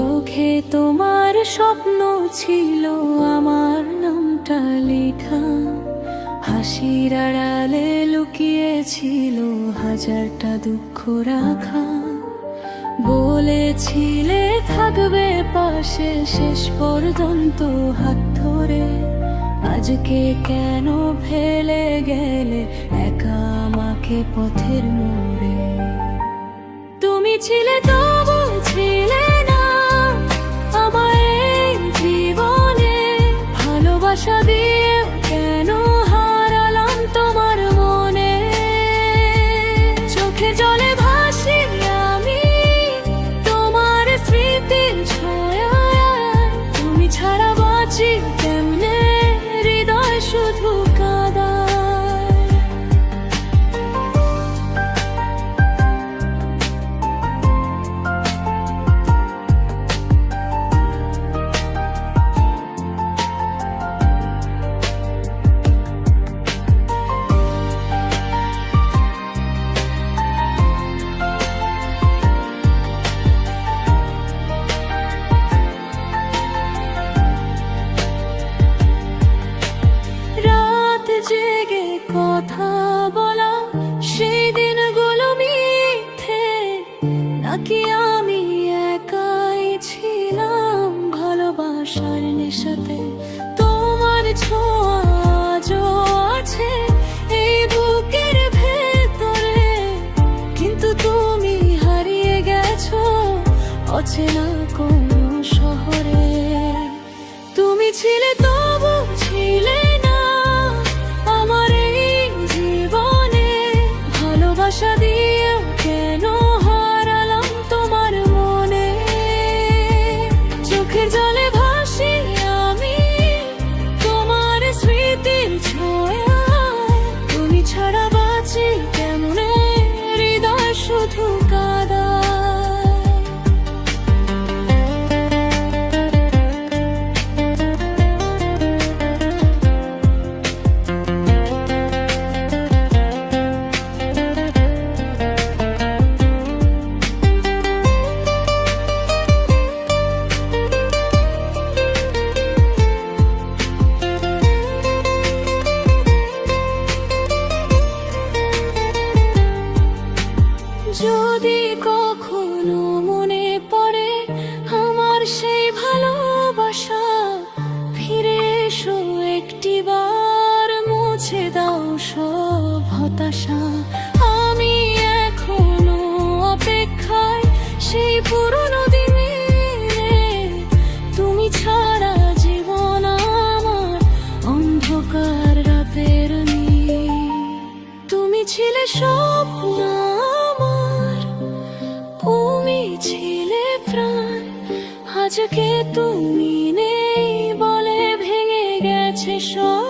চোখে তোমার স্বপ্ন ছিল আমার নামটা লেখা, হাসির আড়ালে লুকিয়েছিল হাজারটা দুঃখ রাখা। বলেছিলে থাকবে পাশে শেষ পর্যন্ত হাত ধরে, আজকে কেন ফেলে গেলে একা আমাকে পথের মোড়ে? তুমি ছিলে তবু ছিলে না আমার এই জীবনে, ভালোবাসা দিয়ে কেন হারালাম তোমার মনে? চোখে জলে ভাসি আমি তোমার স্মৃতির ছায়ায়, তুমি ছাড়া বাঁচি কেমনে, হৃদয় শুধু কাঁদায়। জেগে কথা বলা সেই দিনগুলো মিথ্যে, নাকি আমি একাই ছিলাম ভালোবাসার নেশাতে? তোমার ছোঁয়া আজও আছে এই বুকের ভেতরে, কিন্তু তুমি হারিয়ে গেছো অচেনা কোন শহরে। তুমি ছিলে তবু ছিলে ভালোবাসা দিয়ে কেন হারালাম তোমার মনে? চোখের জলে ভাসি আমি তোমার স্মৃতির ছায়ায়, তুমি ছাড়া বাঁচি কেমনে, হৃদয় শুধু কাঁদায়। যদি কখনো মনে পড়ে আমার সেই ভালোবাসা, ফিরে এসো একটিবার, মুছে দাও সব হতাশা। আমি এখনো অপেক্ষায় সেই পুরনো দিনে, তুমি ছাড়া জীবন আমার অন্ধকার রাতের নীল। তুমি ছিলে স্বপ্ন, তুমি ছিলে প্রাণ, আজকে তুমি নেই বলে ভেঙে গেছে সব।